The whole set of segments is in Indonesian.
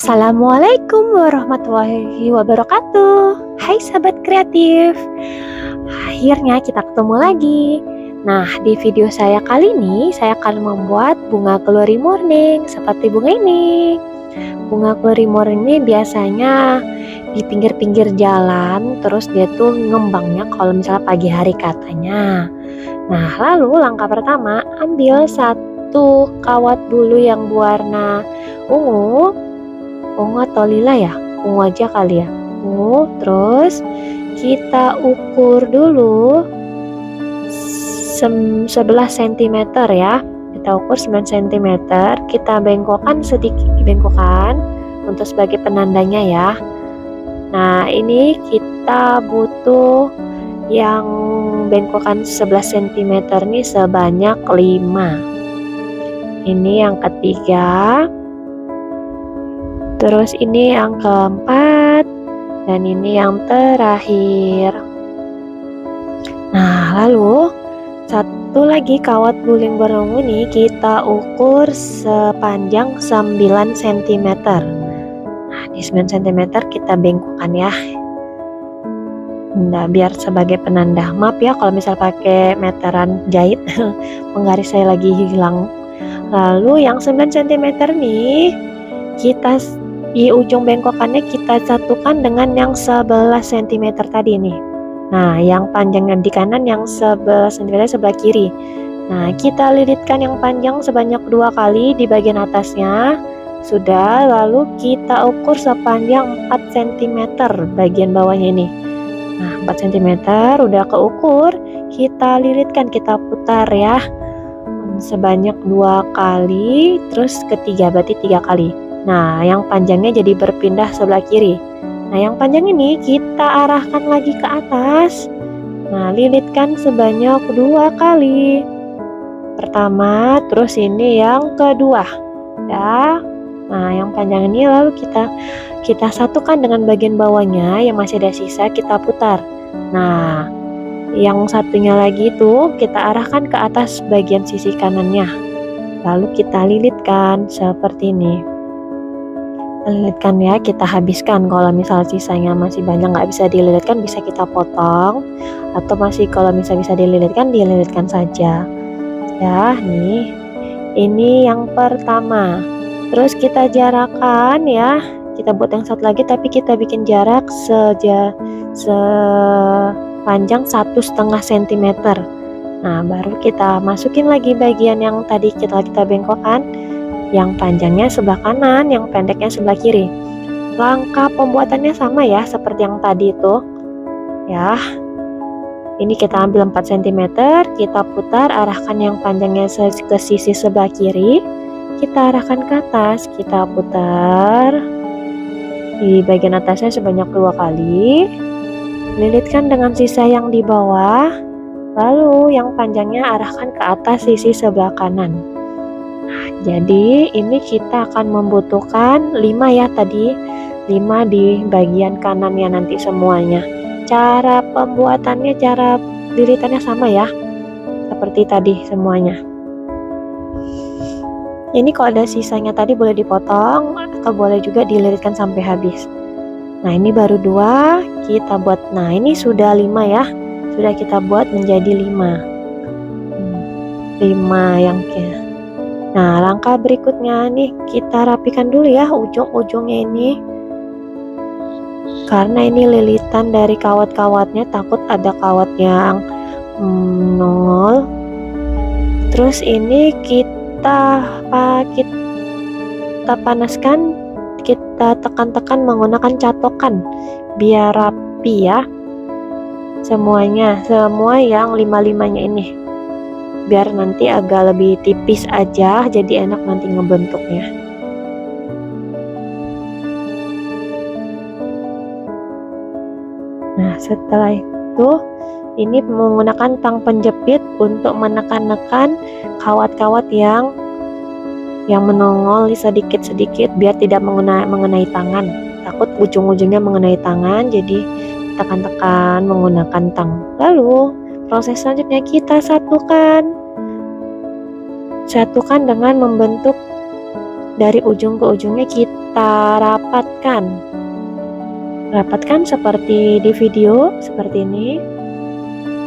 Assalamualaikum warahmatullahi wabarakatuh. Hai sahabat kreatif, akhirnya kita ketemu lagi. Nah, di video saya kali ini saya akan membuat bunga glory morning seperti bunga ini. Bunga glory morning ini biasanya di pinggir-pinggir jalan, terus dia tuh ngembangnya kalau misalnya pagi hari katanya. Nah, lalu langkah pertama, ambil satu kawat bulu yang berwarna ungu atau lila ya, ungu aja kali ya, ungu. Terus kita ukur dulu 11 cm ya, kita ukur 9 cm, kita bengkokkan sedikit, untuk sebagai penandanya ya. Nah, ini kita butuh yang bengkokan 11 cm nih sebanyak 5. Ini yang ketiga, terus ini yang keempat, dan ini yang terakhir. Nah, lalu satu lagi kawat bulu berungu ini kita ukur sepanjang 9 cm. Nah, di 9 cm kita bengkokkan ya. Nah, biar sebagai penanda. Maaf ya kalau misal pakai meteran jahit, penggaris saya lagi hilang. Lalu yang 9 cm nih, kita di ujung bengkokannya kita satukan dengan yang 11 cm tadi nih. Nah, yang panjangnya di kanan, yang 11 cm sebelah kiri. Nah, kita lilitkan yang panjang sebanyak 2 kali di bagian atasnya. Sudah, lalu kita ukur sepanjang 4 cm bagian bawahnya ini. Nah, 4 cm udah keukur, kita lilitkan, kita putar ya. Sebanyak 2 kali, terus ketiga berarti 3 kali. Nah, yang panjangnya jadi berpindah sebelah kiri. Nah, yang panjang ini kita arahkan lagi ke atas. Nah, lilitkan sebanyak 2 kali. Pertama, terus ini yang kedua. Ya. Nah, yang panjang ini lalu kita satukan dengan bagian bawahnya yang masih ada sisa, kita putar. Nah, yang satunya lagi itu kita arahkan ke atas bagian sisi kanannya. Lalu kita lilitkan seperti ini. Lilitkan ya, kita habiskan. Kalau misal sisanya masih banyak nggak bisa dililitkan, bisa kita potong, atau masih kalau bisa dililitkan saja ya. Nih, ini yang pertama. Terus kita jarakkan ya, kita buat yang satu lagi tapi kita bikin jarak sepanjang 1,5 cm. Nah, baru kita masukin lagi bagian yang tadi kita bengkokkan, yang panjangnya sebelah kanan, yang pendeknya sebelah kiri. Langkah pembuatannya sama ya, seperti yang tadi itu ya. Ini kita ambil 4 cm, kita putar, arahkan yang panjangnya ke sisi sebelah kiri, kita arahkan ke atas, kita putar di bagian atasnya sebanyak 2 kali, lilitkan dengan sisa yang di bawah, lalu yang panjangnya arahkan ke atas sisi sebelah kanan. Jadi ini kita akan membutuhkan 5 ya tadi, 5 di bagian kanannya nanti semuanya. Cara pembuatannya, cara lilitannya sama ya, seperti tadi semuanya. Ini kalau ada sisanya tadi boleh dipotong atau boleh juga dililitkan sampai habis. Nah, ini baru 2 kita buat. Nah, ini sudah 5 ya, sudah kita buat menjadi 5 yang kayak. Nah, langkah berikutnya nih kita rapikan dulu ya ujung-ujungnya ini, karena ini lilitan dari kawat-kawatnya, takut ada kawat yang nongol. Terus ini kita panaskan, kita tekan-tekan menggunakan catokan biar rapi ya semuanya, semua yang 5-5-nya ini, biar nanti agak lebih tipis aja, jadi enak nanti ngebentuknya. Nah, setelah itu ini menggunakan tang penjepit untuk menekan-nekan kawat-kawat yang menongol sedikit-sedikit biar tidak mengenai tangan. Takut ujung-ujungnya mengenai tangan, jadi tekan-tekan menggunakan tang. Lalu proses selanjutnya kita satukan dengan membentuk dari ujung ke ujungnya kita rapatkan seperti di video seperti ini.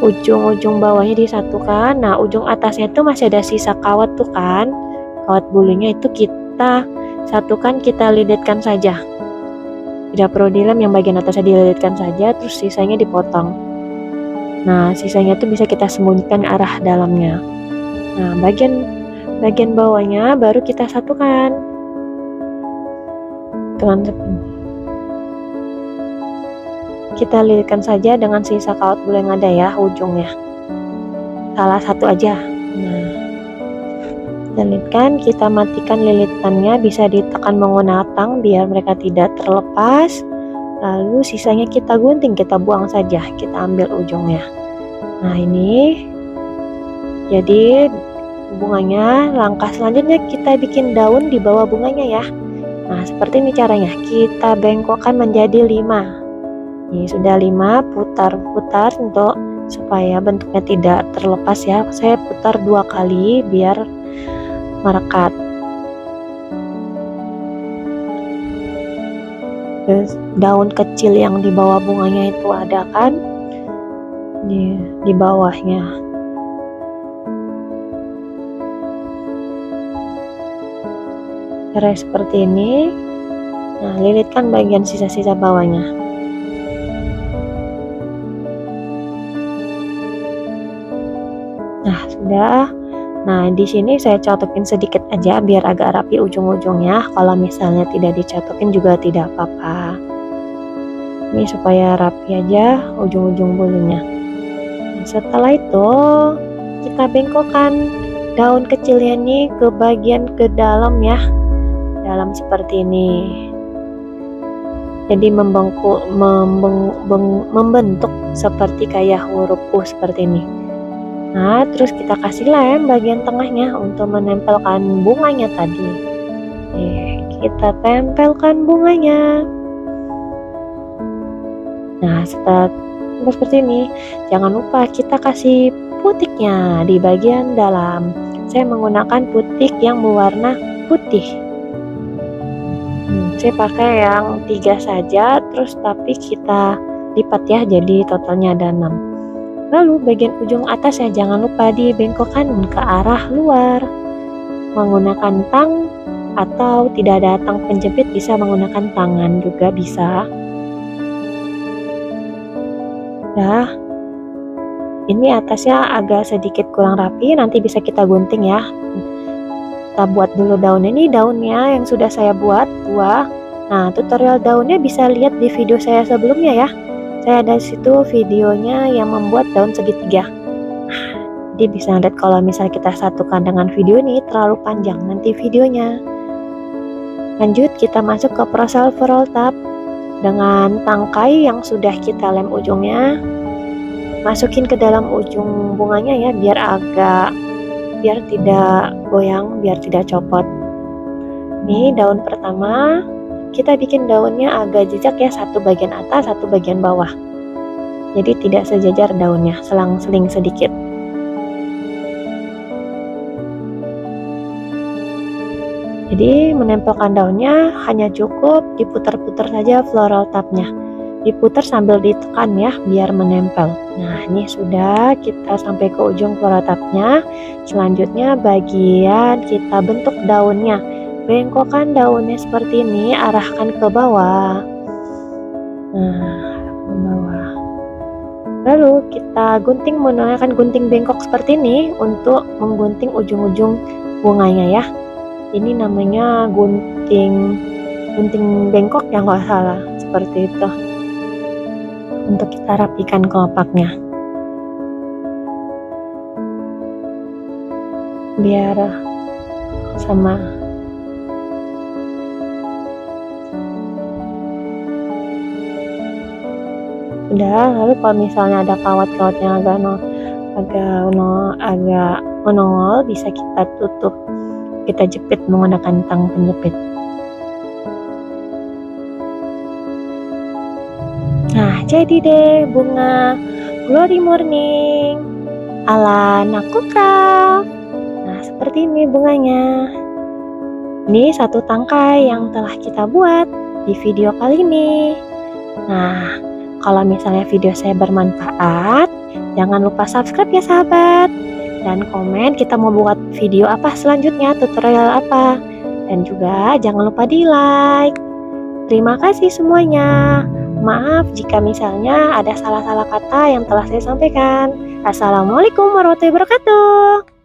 Ujung-ujung bawahnya disatukan. Nah, ujung atasnya itu masih ada sisa kawat tuh kan, kawat bulunya itu kita satukan, kita lilitkan saja, tidak perlu dilem, yang bagian atasnya dililitkan saja, terus sisanya dipotong. Nah, sisanya itu bisa kita sembunyikan arah dalamnya. Nah, bagian bawahnya baru kita satukan dengan kita lilitkan saja dengan sisa kawat bulu yang ada ya, ujungnya salah satu aja. Nah, lilitkan, kita matikan lilitannya, bisa ditekan menggunakan tang biar mereka tidak terlepas. Lalu sisanya kita gunting, kita buang saja, kita ambil ujungnya. Nah, ini jadi bunganya. Langkah selanjutnya kita bikin daun di bawah bunganya ya. Nah, seperti ini caranya, kita bengkokkan menjadi 5. Ini sudah 5, putar-putar untuk supaya bentuknya tidak terlepas ya. Saya putar 2 kali biar merekat. Terus daun kecil yang di bawah bunganya itu ada kan, di bawahnya. Cara seperti ini. Nah, lilitkan bagian sisa-sisa bawahnya. Nah, sudah. Nah, di sini saya cotokin sedikit aja biar agak rapi ujung-ujungnya. Kalau misalnya tidak dicotokin juga tidak apa-apa. Ini supaya rapi aja ujung-ujung bulunya. Nah, setelah itu kita bengkokkan daun kecilnya ini ke bagian ke dalam ya. Dalam seperti ini. Jadi membentuk seperti kayak huruf U seperti ini. Nah, terus kita kasih lem bagian tengahnya untuk menempelkan bunganya tadi. Kita tempelkan bunganya. Nah, setelah seperti ini, jangan lupa kita kasih putiknya di bagian dalam. Saya menggunakan putik yang berwarna putih. Saya pakai yang 3 saja, terus tapi kita lipat ya, jadi totalnya ada 6. Lalu bagian ujung atas ya jangan lupa dibengkokkan ke arah luar. Menggunakan tang atau tidak ada tang penjepit bisa menggunakan tangan juga bisa. Nah, ini atasnya agak sedikit kurang rapi, nanti bisa kita gunting ya. Kita buat dulu daunnya. Ini daunnya yang sudah saya buat 2. Nah, tutorial daunnya bisa lihat di video saya sebelumnya ya. Saya ada situ videonya yang membuat daun segitiga. Jadi bisa lihat kalau misalnya kita satukan dengan video ini terlalu panjang nanti videonya. Lanjut kita masuk ke proses floral top dengan tangkai yang sudah kita lem ujungnya. Masukin ke dalam ujung bunganya ya biar tidak goyang, biar tidak copot. Ini daun pertama. Kita bikin daunnya agak jejak ya, satu bagian atas, satu bagian bawah. Jadi tidak sejajar daunnya, selang-seling sedikit. Jadi menempelkan daunnya hanya cukup diputar-putar saja floral topnya. Diputar sambil ditekan ya, biar menempel. Nah, ini sudah kita sampai ke ujung floral topnya. Selanjutnya bagian kita bentuk daunnya. Bengkokkan daunnya seperti ini, arahkan ke bawah. Nah, ke bawah. Lalu kita gunting menggunakan gunting bengkok seperti ini untuk menggunting ujung-ujung bunganya ya. Ini namanya gunting bengkok ya nggak salah, seperti itu. Untuk kita rapikan kelopaknya. Biar sama. Udah, lalu kalau misalnya ada kawat-kawat yang agak menongol, bisa kita tutup, kita jepit menggunakan tang penjepit. Nah, jadi deh bunga Glory Morning ala Naku Craft. Nah, seperti ini bunganya. Ini satu tangkai yang telah kita buat di video kali ini. Nah, kalau misalnya video saya bermanfaat, jangan lupa subscribe ya sahabat. Dan komen kita mau buat video apa selanjutnya, tutorial apa. Dan juga jangan lupa di like. Terima kasih semuanya. Maaf jika misalnya ada salah-salah kata yang telah saya sampaikan. Assalamualaikum warahmatullahi wabarakatuh.